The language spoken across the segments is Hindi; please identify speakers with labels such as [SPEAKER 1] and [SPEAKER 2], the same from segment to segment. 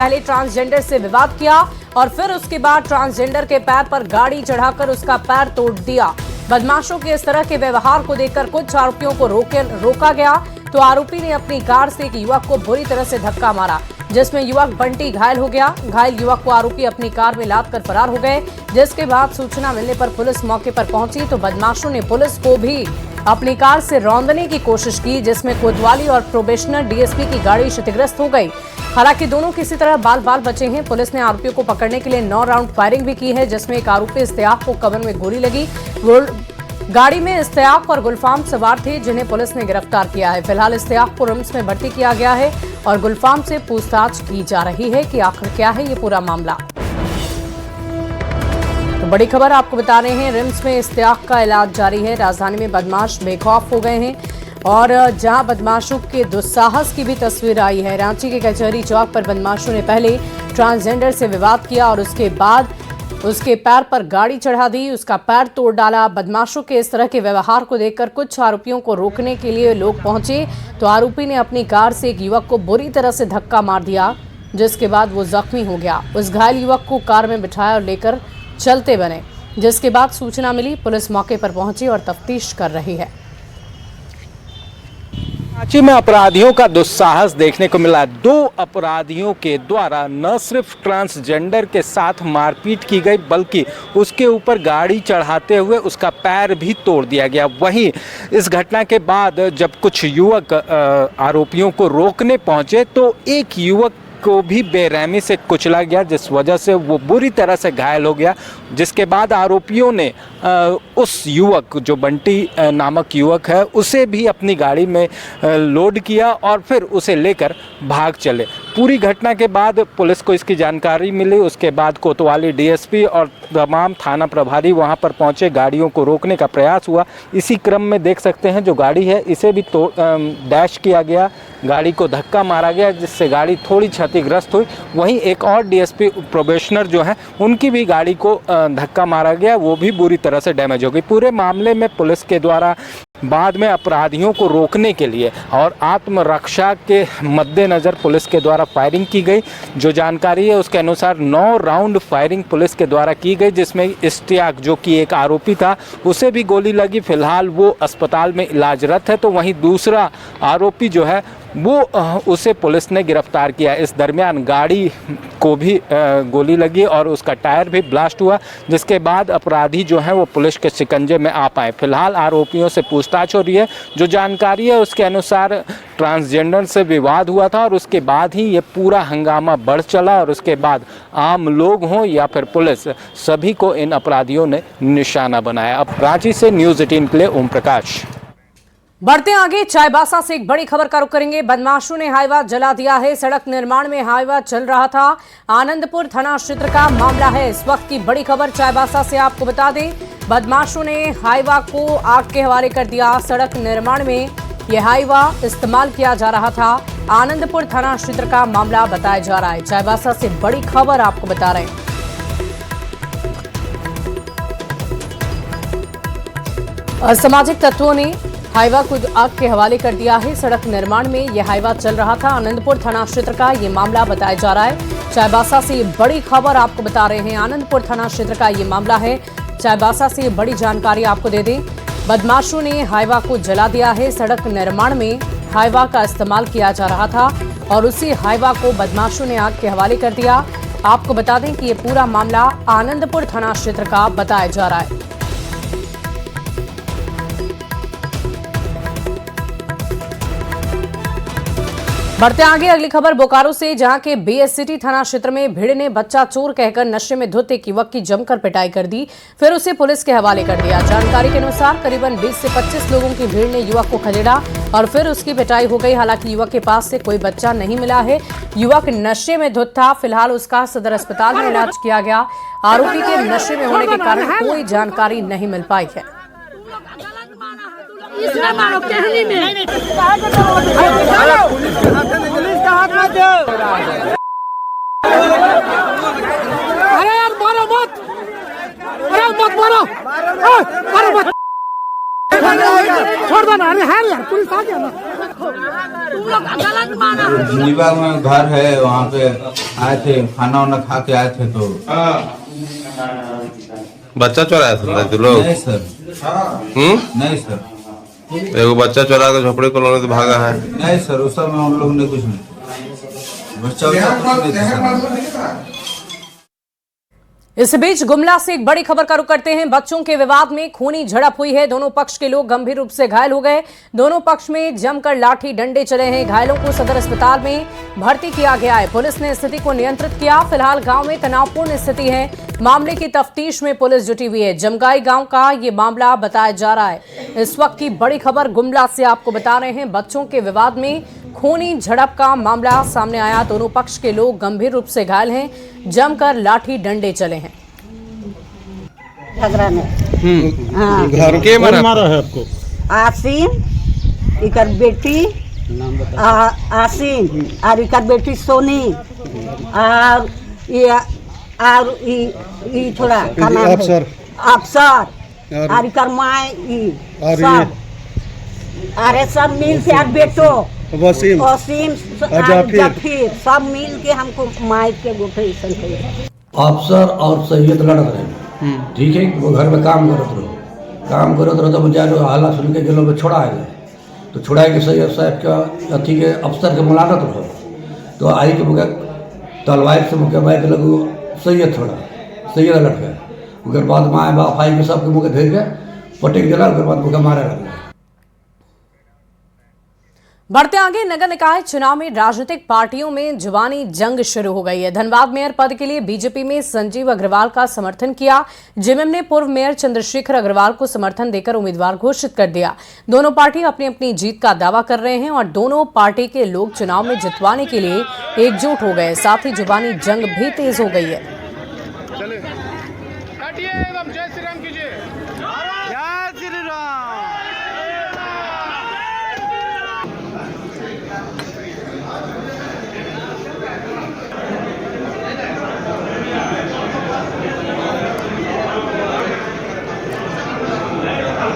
[SPEAKER 1] पहले ट्रांसजेंडर से विवाद किया और फिर उसके बाद ट्रांसजेंडर के पैर पर गाड़ी चढ़ाकर उसका पैर तोड़ दिया। बदमाशों के इस तरह के व्यवहार को देखकर कुछ आरोपियों को रोका गया तो आरोपी ने अपनी कार से एक युवक को बुरी तरह से धक्का मारा, जिसमें युवक बंटी घायल हो गया। घायल युवक को आरोपी अपनी कार में लादकर फरार हो गए, जिसके बाद सूचना मिलने पर पुलिस मौके पर पहुंची तो बदमाशों ने पुलिस को भी अपनी कार से रौंदने की कोशिश की, जिसमें कोतवाली और प्रोबेशनर डीएसपी की गाड़ी क्षतिग्रस्त हो गई। हालांकि दोनों किसी तरह बाल बचे हैं। पुलिस ने आरोपियों को पकड़ने के लिए 9 राउंड फायरिंग भी की है, जिसमें एक आरोपी इस्तेयाक को कमर में गोली लगी। गाड़ी में इस्तेयाक और गुलफाम सवार थे, जिन्हें पुलिस ने गिरफ्तार किया है। फिलहाल इस्तेयाक को रिम्स में भर्ती किया गया है और गुलफाम से पूछताछ की जा रही है कि आखिर क्या है ये पूरा मामला। तो बड़ी खबर आपको बता रहे हैं, रिम्स में इस्तेयाक का इलाज जारी है। राजधानी में बदमाश बेखौफ हो गए हैं और जहां बदमाशों के दुस्साहस की भी तस्वीर आई है। रांची के कचहरी चौक पर बदमाशों ने पहले ट्रांसजेंडर से विवाद किया और उसके बाद उसके पैर पर गाड़ी चढ़ा दी, उसका पैर तोड़ डाला। बदमाशों के इस तरह के व्यवहार को देखकर कुछ आरोपियों को रोकने के लिए लोग पहुंचे तो आरोपी ने अपनी कार से एक युवक को बुरी तरह से धक्का मार दिया, जिसके बाद वो जख्मी हो गया। उस घायल युवक को कार में बिठाया और लेकर चलते बने, जिसके बाद सूचना मिली। पुलिस मौके पर पहुंची और तफ्तीश कर रही है।
[SPEAKER 2] रांची में अपराधियों का दुस्साहस देखने को मिला। 2 अपराधियों के द्वारा न सिर्फ ट्रांसजेंडर के साथ मारपीट की गई, बल्कि उसके ऊपर गाड़ी चढ़ाते हुए उसका पैर भी तोड़ दिया गया। वहीं इस घटना के बाद जब कुछ युवक आरोपियों को रोकने पहुंचे तो एक युवक को भी बेरहमी से कुचला गया, जिस वजह से वो बुरी तरह से घायल हो गया। जिसके बाद आरोपियों ने उस युवक, जो बंटी नामक युवक है, उसे भी अपनी गाड़ी में लोड किया और फिर उसे लेकर भाग चले। पूरी घटना के बाद पुलिस को इसकी जानकारी मिली। उसके बाद कोतवाली डीएसपी और तमाम थाना प्रभारी वहां पर पहुंचे, गाड़ियों को रोकने का प्रयास हुआ। इसी क्रम में देख सकते हैं जो गाड़ी है इसे भी डैश किया गया, गाड़ी को धक्का मारा गया, जिससे गाड़ी थोड़ी क्षतिग्रस्त हुई। वहीं एक और डीएसपी प्रोबेशनर जो है उनकी भी गाड़ी को धक्का मारा गया, वो भी बुरी तरह से डैमेज हो गई। पूरे मामले में पुलिस के द्वारा बाद में अपराधियों को रोकने के लिए और आत्मरक्षा के मद्देनज़र पुलिस के द्वारा फायरिंग की गई। जो जानकारी है उसके अनुसार 9 राउंड फायरिंग पुलिस के द्वारा की गई, जिसमें इस्तेयाक जो कि एक आरोपी था उसे भी गोली लगी। फिलहाल वो अस्पताल में इलाजरत है। तो वहीं दूसरा आरोपी जो है वो उसे पुलिस ने गिरफ्तार किया। इस दरमियान गाड़ी को भी गोली लगी और उसका टायर भी ब्लास्ट हुआ, जिसके बाद अपराधी जो है वो पुलिस के शिकंजे में आ पाए। फिलहाल आरोपियों से पूछताछ हो रही है। जो जानकारी है उसके अनुसार ट्रांसजेंडर से विवाद हुआ था और उसके बाद ही ये पूरा हंगामा बढ़ चला और उसके बाद आम लोग हों या फिर पुलिस, सभी को इन अपराधियों ने निशाना बनाया। अब रांची से न्यूज़ 18 के लिए ओम प्रकाश।
[SPEAKER 1] बढ़ते आगे, चाईबासा से एक बड़ी खबर का रुख करेंगे। बदमाशों ने हाईवा जला दिया है। सड़क निर्माण में हाईवा चल रहा था। आनंदपुर थाना क्षेत्र का मामला है। इस वक्त की बड़ी खबर चाईबासा से आपको बता दें, बदमाशों ने हाईवा को आग के हवाले कर दिया। सड़क निर्माण में यह हाईवा इस्तेमाल किया जा रहा था। आनंदपुर थाना क्षेत्र का मामला बताया जा रहा है। चाईबासा से बड़ी खबर आपको बता रहे हैं। असामाजिक तत्वों ने हाईवा को आग के हवाले कर दिया है। सड़क निर्माण में यह हाईवा चल रहा था। आनंदपुर थाना क्षेत्र का ये मामला बताया जा रहा है। चाईबासा से ये बड़ी खबर आपको बता रहे हैं। आनंदपुर थाना क्षेत्र का ये मामला है। चाईबासा से ये बड़ी जानकारी आपको दे दें, बदमाशों ने हाईवा को जला दिया है। सड़क निर्माण में हाईवा का इस्तेमाल किया जा रहा था और उसी हाईवा को बदमाशों ने आग के हवाले कर दिया। आपको बता दें कि ये पूरा मामला आनंदपुर थाना क्षेत्र का बताया जा रहा है। बढ़ते आगे, अगली खबर बोकारो से, जहां के बीएससिटी थाना क्षेत्र में भीड़ ने बच्चा चोर कहकर नशे में धुत एक युवक की जमकर पिटाई कर दी, फिर उसे पुलिस के हवाले कर दिया। जानकारी के अनुसार करीबन 20 से 25 लोगों की भीड़ ने युवक को खदेड़ा और फिर उसकी पिटाई हो गई। हालांकि युवक के पास से कोई बच्चा नहीं मिला है। युवक नशे में धुत था। फिलहाल उसका सदर अस्पताल में इलाज किया गया। आरोपी के नशे में होने के कारण कोई जानकारी नहीं मिल पाई है।
[SPEAKER 3] मारो कहनी में
[SPEAKER 4] पुलिस का हाथ मत दो।
[SPEAKER 3] अरे यार मारो मत, अरे मत मारो, मारो मत, छोड़ दो ना। अरे है यार, पुलिस आ गया ना। तुम लोग गलत माना है।
[SPEAKER 4] अलीबाग में घर है, वहाँ पे आए थे, खाना वाना खा के आए थे तो
[SPEAKER 5] बच्चा चोराया था तू लोग?
[SPEAKER 4] नहीं सर। नहीं सर।
[SPEAKER 5] एगो बच्चा चोरा के झोपड़ी कॉलोनी से भागा है।
[SPEAKER 4] नहीं सर, उस समय हम लोग ने कुछ नहीं, बच्चा
[SPEAKER 1] इस बीच गुमला से एक बड़ी खबर का रुख करते हैं। बच्चों के विवाद में खूनी झड़प हुई है। दोनों पक्ष के लोग गंभीर रूप से घायल हो गए। दोनों पक्ष में जमकर लाठी डंडे चले हैं। घायलों को सदर अस्पताल में भर्ती किया गया है। पुलिस ने स्थिति को नियंत्रित किया। फिलहाल गांव में तनावपूर्ण स्थिति है। मामले की तफ्तीश में पुलिस जुटी हुई है। जमगाई गांव का ये मामला बताया जा रहा है। इस वक्त की बड़ी खबर गुमला से आपको बता रहे हैं। बच्चों के विवाद में खूनी झड़प का मामला सामने आया। दोनों पक्ष के लोग गंभीर रूप से घायल हैं। जमकर लाठी डंडे चले हैं।
[SPEAKER 6] झगड़ा में
[SPEAKER 5] घर के
[SPEAKER 7] मारा है आपको?
[SPEAKER 6] आसीन इकर बेटी आसीन और इकर बेटी सोनी और ये थोड़ा का नाम है अफसर और इकर माए सब अरे सब मिल के बेटो वसीम जफीर सब मिल के हमको माइक के गोठे
[SPEAKER 8] अफसर और सैयद लड़ रहे, ठीक है। वो घर में काम करत रहो तो मुझे हाला सुन के गेलो में छोड़ा गए तो छोड़ा के सैयद साहब के अथी के अफसर के मुलाकात रहो तो आई के मुझे तलवार से मुझे माइक लगू सैयद लड़ गए। उसके बाद माए बाप आई के सबके मुझे घेर के पटेक दिला। उसके बाद मुझे मारे लग गए।
[SPEAKER 1] बढ़ते आगे, नगर निकाय चुनाव में राजनीतिक पार्टियों में जुबानी जंग शुरू हो गई है। धनबाद मेयर पद के लिए बीजेपी में संजीव अग्रवाल का समर्थन किया। जेएमएम ने पूर्व मेयर चंद्रशेखर अग्रवाल को समर्थन देकर उम्मीदवार घोषित कर दिया। दोनों पार्टी अपनी अपनी जीत का दावा कर रहे हैं और दोनों पार्टी के लोग चुनाव में जितवाने के लिए एकजुट हो गए। साथ ही जुबानी जंग भी तेज हो गई है।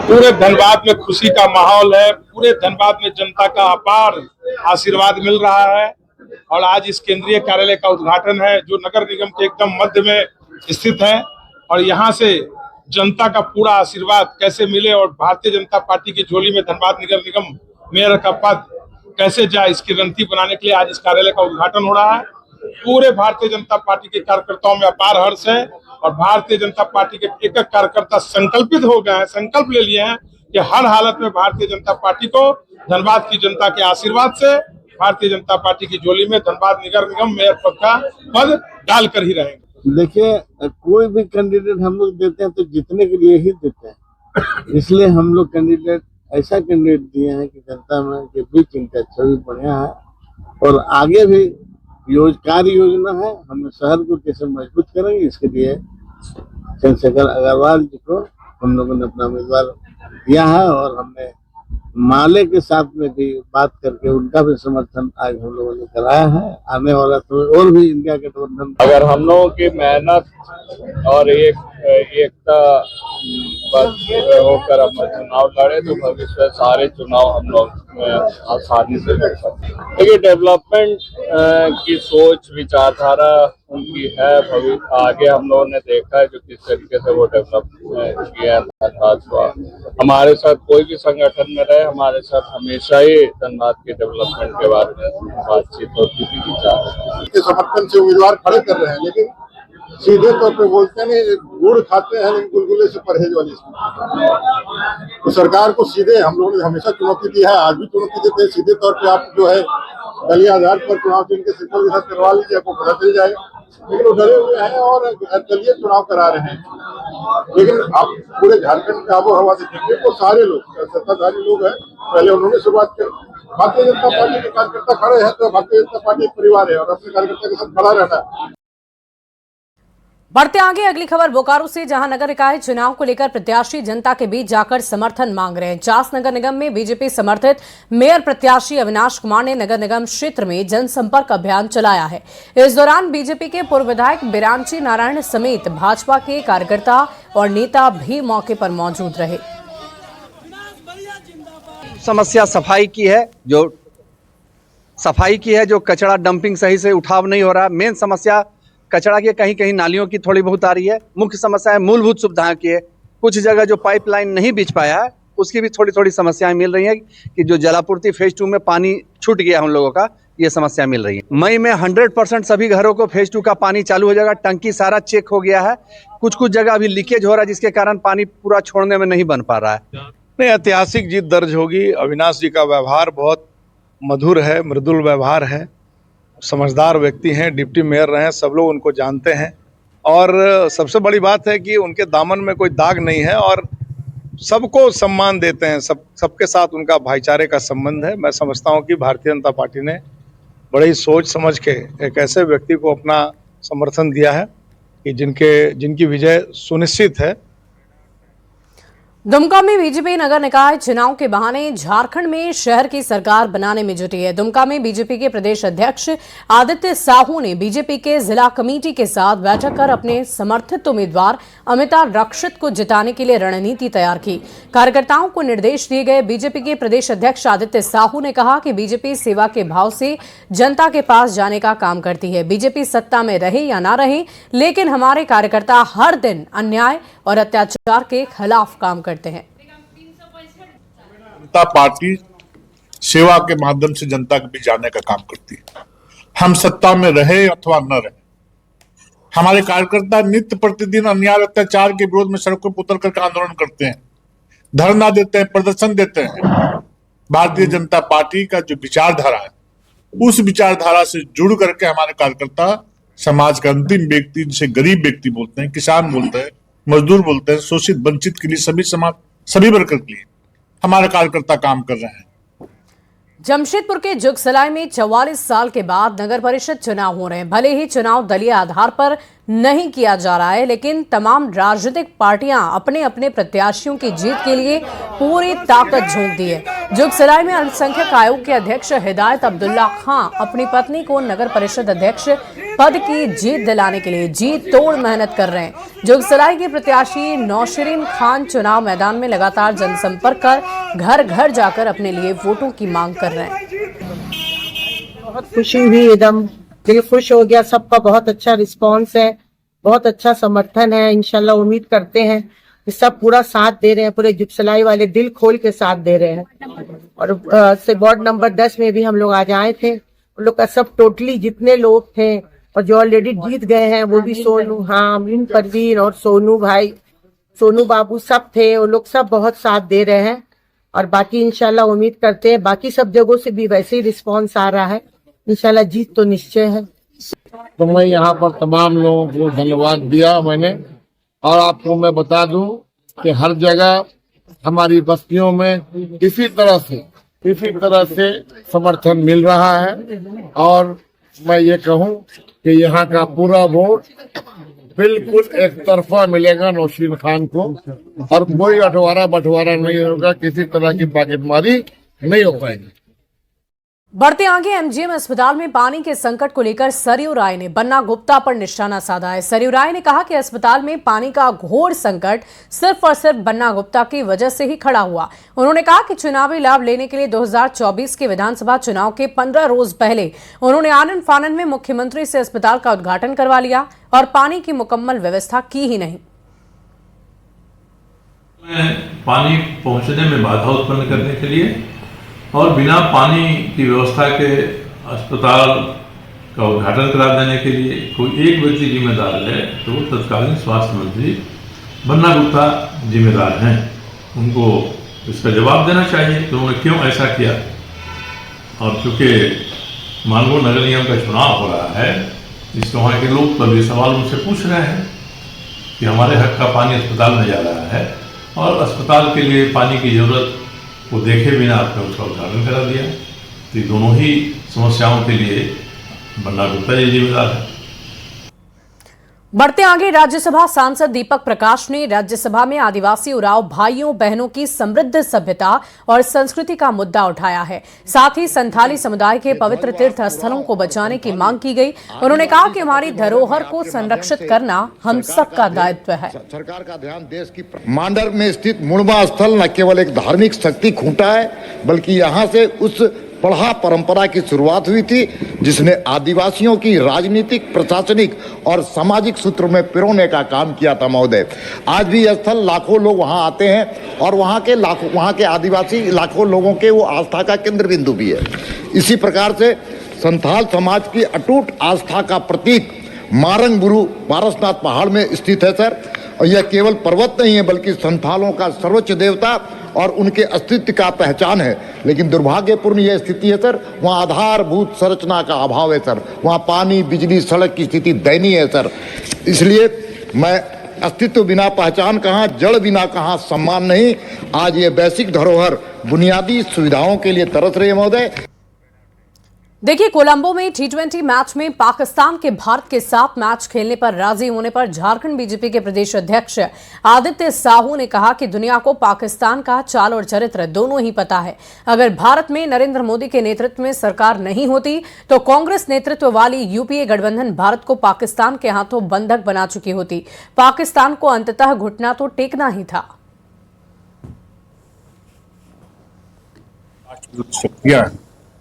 [SPEAKER 7] पूरे धनबाद में खुशी का माहौल है। पूरे धनबाद में जनता का अपार आशीर्वाद मिल रहा है और आज इस केंद्रीय कार्यालय का उद्घाटन है जो नगर निगम के एकदम मध्य में स्थित है और यहाँ से जनता का पूरा आशीर्वाद कैसे मिले और भारतीय जनता पार्टी की झोली में धनबाद नगर निगम मेयर का पद कैसे जाए इसकी रणनीति बनाने के लिए आज इस कार्यालय का उद्घाटन हो रहा है। पूरे भारतीय जनता पार्टी के कार्यकर्ताओं में अपार हर्ष है और भारतीय जनता पार्टी के एक एक कार्यकर्ता संकल्पित हो गए हैं, संकल्प ले लिए हैं कि हर हालत में भारतीय जनता पार्टी को धनबाद की जनता के आशीर्वाद से भारतीय जनता पार्टी की झोली में धनबाद नगर निगम मेयर पद का पद डालकर ही रहेंगे।
[SPEAKER 9] देखिए, कोई भी कैंडिडेट हम लोग देते हैं तो जीतने के लिए ही देते हैं, इसलिए हम लोग कैंडिडेट ऐसा कैंडिडेट दिए हैं कि जनता में के बीच इनका छवि बढ़िया है और आगे भी कार्य योजना है। हम शहर को कैसे मजबूत करेंगे इसके लिए चंद्रशेखर अग्रवाल जी को हम लोगों ने अपना उम्मीदवार दिया है और हमने माले के साथ में भी बात करके उनका भी समर्थन आज हम लोगों ने कराया है। आने वाला तो और भी इंडिया गठबंधन
[SPEAKER 10] अगर हम लोगों की मेहनत और एकता होकर हम चुनाव लड़े तो भविष्य में सारे चुनाव हम लोग आसानी से लड़ सकते हैं। देखिए, डेवलपमेंट की सोच विचारधारा उनकी है। भविष्य आगे हम लोगों ने देखा है जो किस तरीके से वो डेवलप किया है। हमारे साथ कोई भी संगठन में रहे, हमारे साथ हमेशा ही धनबाद के डेवलपमेंट के बारे में बातचीत होती थी, विचार
[SPEAKER 11] के समर्थन से उम्मीदवार खड़े कर रहे हैं, लेकिन सीधे तौर पे बोलते हैं गुड़ खाते हैं लेकिन गुलगुले से परहेज वाली। तो सरकार को सीधे हम लोगों ने हमेशा चुनौती दी है, आज भी चुनौती देते हैं। सीधे तौर पे आप जो है दलीय आधार पर चुनाव चिन्ह के सिंबल के साथ करवा लीजिए, आपको पता चल जाएगा। लेकिन वो डरे हुए हैं और दलीय चुनाव करा रहे हैं। लेकिन आप पूरे झारखंड में आबो हवा देखेंगे तो सारे लोग सत्ताधारी लोग हैं, पहले उन्होंने शुरुआत की। भारतीय जनता पार्टी के कार्यकर्ता खड़े हैं तो भारतीय जनता पार्टी एक परिवार है और अपने कार्यकर्ता के साथ खड़ा रहना है।
[SPEAKER 1] बढ़ते आगे, अगली खबर बोकारो से, जहां नगर निकाय चुनाव को लेकर प्रत्याशी जनता के बीच जाकर समर्थन मांग रहे हैं। चास नगर निगम में बीजेपी समर्थित मेयर प्रत्याशी अविनाश कुमार ने नगर निगम क्षेत्र में जनसंपर्क अभियान चलाया है। इस दौरान बीजेपी के पूर्व विधायक बिरांची नारायण समेत भाजपा के कार्यकर्ता और नेता भी मौके पर मौजूद रहे।
[SPEAKER 12] समस्या सफाई की है, जो कचरा डंपिंग सही से उठाव नहीं हो रहा। मेन समस्या कचरा की, कहीं कहीं नालियों की थोड़ी बहुत आ रही है। मुख्य समस्या है मूलभूत सुविधाओं की है। कुछ जगह जो पाइपलाइन नहीं बिछ पाया है उसकी भी थोड़ी थोड़ी समस्याएं मिल रही है कि जो जलापूर्ति फेज 2 में पानी छूट गया हम लोगों का, ये समस्या मिल रही है। मई में 100% सभी घरों को फेज 2 का पानी चालू हो जाएगा। टंकी सारा चेक हो गया है। कुछ जगह अभी लीकेज हो रहा है जिसके कारण पानी पूरा छोड़ने में नहीं बन पा रहा है।
[SPEAKER 7] नहीं, ऐतिहासिक जीत दर्ज होगी। अविनाश जी का व्यवहार बहुत मधुर है, मृदुल व्यवहार है, समझदार व्यक्ति हैं, डिप्टी मेयर रहे हैं, सब लोग उनको जानते हैं और सबसे बड़ी बात है कि उनके दामन में कोई दाग नहीं है और सबको सम्मान देते हैं। सबके साथ उनका भाईचारे का संबंध है। मैं समझता हूं कि भारतीय जनता पार्टी ने बड़ी सोच समझ के एक ऐसे व्यक्ति को अपना समर्थन दिया है कि जिनकी विजय सुनिश्चित है।
[SPEAKER 1] दुमका में बीजेपी नगर निकाय चुनाव के बहाने झारखंड में शहर की सरकार बनाने में जुटी है। दुमका में बीजेपी के प्रदेश अध्यक्ष आदित्य साहू ने बीजेपी के जिला कमेटी के साथ बैठक कर अपने समर्थित उम्मीदवार अमिता रक्षित को जिताने के लिए रणनीति तैयार की। कार्यकर्ताओं को निर्देश दिए गए। बीजेपी के प्रदेश अध्यक्ष आदित्य साहू ने कहा कि बीजेपी सेवा के भाव से जनता के पास जाने का काम करती है। बीजेपी सत्ता में रहे या ना रहे, लेकिन हमारे कार्यकर्ता हर दिन अन्याय और अत्याचार के खिलाफ काम करते हैं।
[SPEAKER 11] जनता पार्टी सेवा के माध्यम से जनता के बीच जाने का काम करती है। हम सत्ता में रहे अथवा न रहे, हमारे कार्यकर्ता नित्य प्रतिदिन अन्याय अत्याचार के विरोध में सड़कों पर उतर करके आंदोलन करते हैं, धरना देते हैं, प्रदर्शन देते हैं। भारतीय जनता पार्टी का जो विचारधारा है, उस विचारधारा से जुड़ करके हमारे कार्यकर्ता समाज का अंतिम व्यक्ति, जिसे गरीब व्यक्ति बोलते हैं, किसान बोलते हैं, मजदूर बोलते हैं, शोषित वंचित के लिए, सभी वर्ग के लिए हमारे कार्यकर्ता काम कर रहे हैं।
[SPEAKER 1] जमशेदपुर के जुगसलाई में 44 साल के बाद नगर परिषद चुनाव हो रहे हैं। भले ही चुनाव दलीय आधार पर नहीं किया जा रहा है, लेकिन तमाम राजनीतिक पार्टियां अपने अपने प्रत्याशियों की जीत के लिए पूरी ताकत झोंक दी है। जुगसलाई में अल्पसंख्यक आयोग के अध्यक्ष हिदायत अब्दुल्ला खां अपनी पत्नी को नगर परिषद अध्यक्ष पद की जीत दिलाने के लिए जी तोड़ मेहनत कर रहे हैं। जुगसलाई के प्रत्याशी नौशरीन खान चुनाव मैदान में लगातार जनसंपर्क कर घर घर जाकर अपने लिए वोटों की मांग कर रहे हैं।
[SPEAKER 6] बहुत खुशी हुई, एकदम दिल खुश हो गया। सबका बहुत अच्छा रिस्पांस है, बहुत अच्छा समर्थन है। इंशाल्लाह उम्मीद करते हैं कि सब पूरा साथ दे रहे हैं, पूरे जुगसलाई वाले दिल खोल के साथ दे रहे हैं। और से वार्ड नंबर 10 में भी हम लोग आज आए थे, उन लोग का सब टोटली जितने लोग थे और जो ऑलरेडी जीत गए हैं वो भी सोनू, हाँ, अमीन परवीन और सोनू भाई, सोनू बाबू सब थे, वो लोग सब बहुत साथ दे रहे हैं। और बाकी इंशाल्लाह उम्मीद करते हैं बाकी सब जगहों से भी वैसे ही रिस्पांस आ रहा है। इंशाल्लाह जीत तो निश्चय है।
[SPEAKER 9] तो मैं यहाँ पर तमाम लोगों को धन्यवाद दिया मैंने, और आपको मैं बता दूं कि हर जगह हमारी बस्तियों में इसी तरह से समर्थन मिल रहा है। और मैं ये कहूँ कि यहाँ का पूरा वोट बिल्कुल एक तरफा मिलेगा नौशीन खान को, और कोई बंटवारा नहीं होगा, किसी तरह की पॉकेटमारी नहीं हो पाएगी।
[SPEAKER 1] बढ़ते आगे एमजीएम अस्पताल में पानी के संकट को लेकर सरयू राय ने बन्ना गुप्ता पर निशाना साधा है। सरयू राय ने कहा कि अस्पताल में पानी का घोर संकट सिर्फ और सिर्फ बन्ना गुप्ता की वजह से ही खड़ा हुआ। उन्होंने कहा कि चुनावी लाभ लेने के लिए 2024 के विधानसभा चुनाव के 15 रोज पहले उन्होंने आनन फानन में मुख्यमंत्री से अस्पताल का उद्घाटन करवा लिया और पानी की मुकम्मल व्यवस्था की ही नहीं।
[SPEAKER 13] पानी पहुंचने में बाधा उत्पन्न करने के लिए और बिना पानी की व्यवस्था के अस्पताल का उद्घाटन करा देने के लिए कोई एक व्यक्ति जिम्मेदार है तो वो तत्कालीन स्वास्थ्य मंत्री बन्ना गुप्ता जिम्मेदार हैं। उनको इसका जवाब देना चाहिए कि उन्होंने क्यों ऐसा किया। और चूँकि मानगो नगर निगम का चुनाव हो रहा है, इसमें वहाँ के लोग तो ये सवाल उनसे पूछ रहे हैं कि हमारे हक का पानी अस्पताल में जा रहा है और अस्पताल के लिए पानी की ज़रूरत वो देखे बिना आपने उसका उद्घाटन करा दिया। तो ये दोनों ही समस्याओं के लिए बन्ना गुप्ता जी जिम्मेदार है।
[SPEAKER 1] बढ़ते आगे, राज्यसभा सांसद दीपक प्रकाश ने राज्यसभा में आदिवासी उरांव भाइयों बहनों की समृद्ध सभ्यता और संस्कृति का मुद्दा उठाया है। साथ ही संथाली समुदाय के पवित्र तीर्थ स्थलों को बचाने की मांग की गई। उन्होंने कहा कि हमारी धरोहर को संरक्षित करना हम सबका दायित्व है।
[SPEAKER 14] सरकार का ध्यान देश की मांडर में स्थित मुड़वा स्थल न केवल एक धार्मिक शक्ति खूंटा है, बल्कि यहाँ से उस पढ़ा परंपरा की शुरुआत हुई थी जिसने आदिवासियों की राजनीतिक, प्रशासनिक और सामाजिक सूत्र में पिरोने का काम किया था महोदय। आज भी यह स्थल लाखों लोग वहां आते हैं और वहां के आदिवासी लाखों लोगों के वो आस्था का केंद्र बिंदु भी है। इसी प्रकार से संथाल समाज की अटूट आस्था का प्रतीक मारंग बुरु पारसनाथ पहाड़ में स्थित है सर। और यह केवल पर्वत नहीं है बल्कि संथालों का सर्वोच्च देवता और उनके अस्तित्व का पहचान है। लेकिन दुर्भाग्यपूर्ण यह स्थिति है सर, वहाँ आधारभूत संरचना का अभाव है सर। वहाँ पानी, बिजली, सड़क की स्थिति दयनीय है सर। इसलिए मैं अस्तित्व बिना पहचान कहाँ, जड़ बिना कहाँ सम्मान नहीं। आज ये बेसिक धरोहर बुनियादी सुविधाओं के लिए तरस रही है महोदय।
[SPEAKER 1] देखिए, कोलंबो में T20 मैच में पाकिस्तान के भारत के साथ मैच खेलने पर राजी होने पर झारखंड बीजेपी के प्रदेश अध्यक्ष आदित्य साहू ने कहा कि दुनिया को पाकिस्तान का चाल और चरित्र दोनों ही पता है। अगर भारत में नरेंद्र मोदी के नेतृत्व में सरकार नहीं होती तो कांग्रेस नेतृत्व वाली यूपीए गठबंधन भारत को पाकिस्तान के हाथों बंधक बना चुकी होती। पाकिस्तान को अंततः घुटना तो टेकना ही था।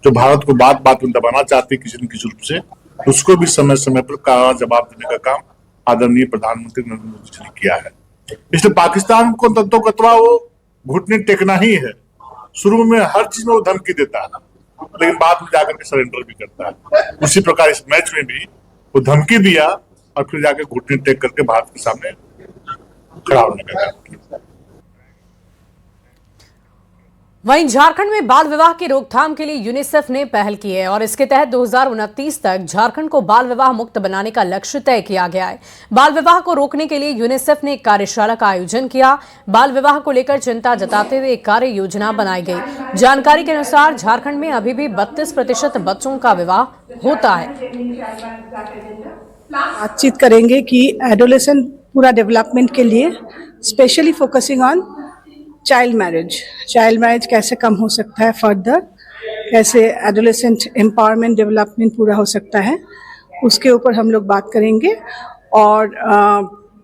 [SPEAKER 11] जो भारत को बात बात में दबाना चाहती किसी न किसी रूप से, उसको भी समय समय पर कड़ा जवाब देने का काम आदरणीय प्रधानमंत्री नरेंद्र मोदी जी ने किया है। इसलिए पाकिस्तान को तत्वगतवा वो घुटने टेकना ही है। शुरू में हर चीज में वो धमकी देता है, लेकिन बाद में जाकर के सरेंडर भी करता है। उसी प्रकार इस मैच में भी वो धमकी दिया और फिर जाकर घुटने टेक करके भारत के सामने खड़ा होने का काम किया।
[SPEAKER 1] वहीं झारखंड में बाल विवाह की रोकथाम के लिए यूनिसेफ ने पहल की है और इसके तहत 2029 तक झारखंड को बाल विवाह मुक्त बनाने का लक्ष्य तय किया गया है। बाल विवाह को रोकने के लिए यूनिसेफ ने एक कार्यशाला का आयोजन किया। बाल विवाह को लेकर चिंता जताते हुए एक कार्य योजना बनाई गई। जानकारी के अनुसार झारखंड में अभी भी 32% बच्चों का विवाह होता है।
[SPEAKER 15] बातचीत करेंगे कि एडोलेसेंट पूरा डेवलपमेंट के लिए specially focusing on child marriage कैसे कम हो सकता है, फर्दर कैसे एडोलेसेंट एम्पावरमेंट डेवलपमेंट पूरा हो सकता है, उसके ऊपर हम लोग बात करेंगे। और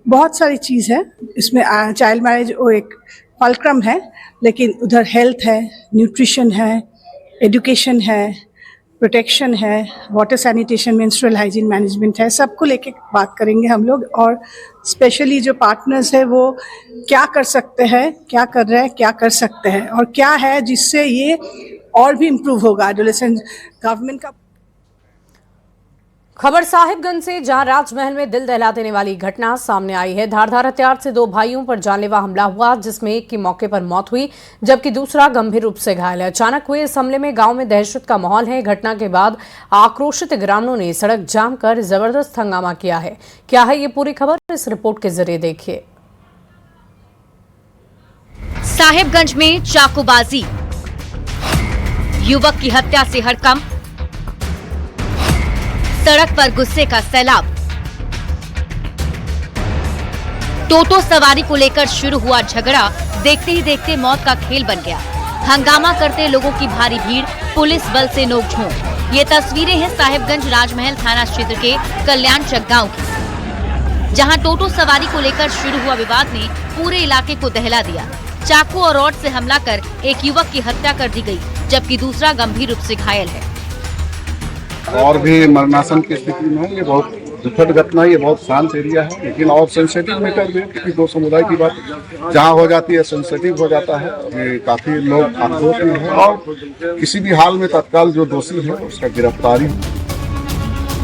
[SPEAKER 15] बहुत सारी चीज़ है इसमें। चाइल्ड मैरिज वो एक फलक्रम है, लेकिन उधर हेल्थ है, न्यूट्रिशन है, एजुकेशन है, प्रोटेक्शन है, water sanitation, menstrual hygiene management है, सबको लेके बात करेंगे हम लोग। और स्पेशली जो पार्टनर्स है वो क्या कर सकते हैं, क्या कर रहे हैं, क्या कर सकते हैं और क्या है जिससे ये और भी इम्प्रूव होगा एडोलेसेंट गवर्नमेंट का।
[SPEAKER 1] खबर साहिबगंज से, जहां राजमहल में दिल दहला देने वाली घटना सामने आई है। धारदार हथियार से 2 भाइयों पर जानलेवा हमला हुआ, जिसमें एक की मौके पर मौत हुई जबकि दूसरा गंभीर रूप से घायल है। अचानक हुए इस हमले में गांव में दहशत का माहौल है। घटना के बाद आक्रोशित ग्रामीणों ने सड़क जाम कर जबरदस्त हंगामा किया है। क्या है ये पूरी खबर, इस रिपोर्ट के जरिए देखिए।
[SPEAKER 16] साहिबगंज में चाकूबाजी, युवक की हत्या से हड़कंप, सड़क पर गुस्से का सैलाब। टोटो सवारी को लेकर शुरू हुआ झगड़ा देखते ही देखते मौत का खेल बन गया। हंगामा करते लोगों की भारी भीड़, पुलिस बल से नोकझोंक। ये तस्वीरें हैं साहिबगंज राजमहल थाना क्षेत्र के कल्याणचक गांव की, जहां टोटो सवारी को लेकर शुरू हुआ विवाद ने पूरे इलाके को दहला दिया। चाकू और रॉड से हमला कर एक युवक की हत्या कर दी गई, जबकि दूसरा गंभीर रूप से घायल है
[SPEAKER 11] और भी मरणासन की स्थिति में है। ये बहुत दुखद घटना है। ये बहुत शांत एरिया है, लेकिन और सेंसिटिव मैटर भी है, क्योंकि 2 समुदाय की बात जहाँ हो जाती है सेंसिटिव हो जाता है। ये काफी लोग आक्रोश में है और किसी भी हाल में तत्काल जो दोषी है उसका गिरफ्तारी।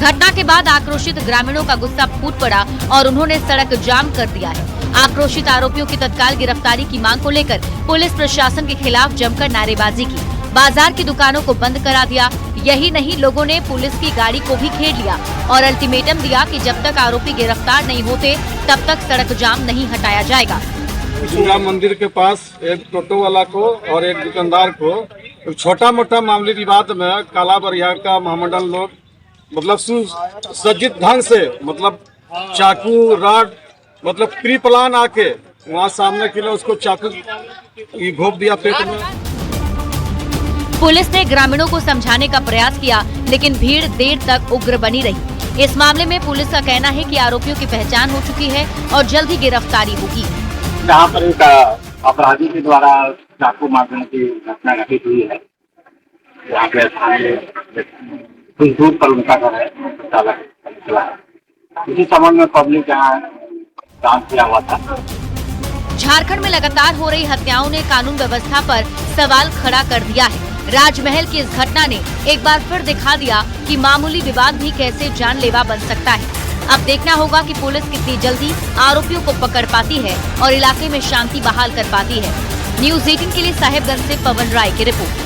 [SPEAKER 16] घटना के बाद आक्रोशित ग्रामीणों का गुस्सा फूट पड़ा और उन्होंने सड़क जाम कर दिया है। आक्रोशित आरोपियों की तत्काल गिरफ्तारी की मांग को लेकर पुलिस प्रशासन के खिलाफ जमकर नारेबाजी की। बाजार की दुकानों को बंद करा दिया। यही नहीं, लोगों ने पुलिस की गाड़ी को भी घेर लिया और अल्टीमेटम दिया कि जब तक आरोपी गिरफ्तार नहीं होते तब तक सड़क जाम नहीं हटाया जाएगा।
[SPEAKER 17] शिवराम मंदिर के पास एक टोटो वाला को और एक दुकानदार को छोटा मोटा मामूली विवाद में काला बरियार का महामंडल लोग मतलब सुसज्जित ढंग से मतलब चाकू रॉड मतलब प्री प्लान आके वहाँ सामने किला उसको चाकू घोप दिया पेट में।
[SPEAKER 16] पुलिस ने ग्रामीणों को समझाने का प्रयास किया, लेकिन भीड़ देर तक उग्र बनी रही। इस मामले में पुलिस का कहना है कि आरोपियों की पहचान हो चुकी है और जल्द ही गिरफ्तारी होगी।
[SPEAKER 18] जहाँ पर एक अपराधी के द्वारा चाकू मारने की घटना घटित हुई है, यहाँ पे कुछ दूर पर उनका घर है, इसी संबंध में पब्लिक यहाँ जांच किया हुआ था।
[SPEAKER 16] झारखंड में लगातार हो रही हत्याओं ने कानून व्यवस्था पर सवाल खड़ा कर दिया है। राजमहल की इस घटना ने एक बार फिर दिखा दिया कि मामूली विवाद भी कैसे जानलेवा बन सकता है। अब देखना होगा कि पुलिस कितनी जल्दी आरोपियों को पकड़ पाती है और इलाके में शांति बहाल कर पाती है। न्यूज़ 18 के लिए साहेबगंज से पवन राय की रिपोर्ट।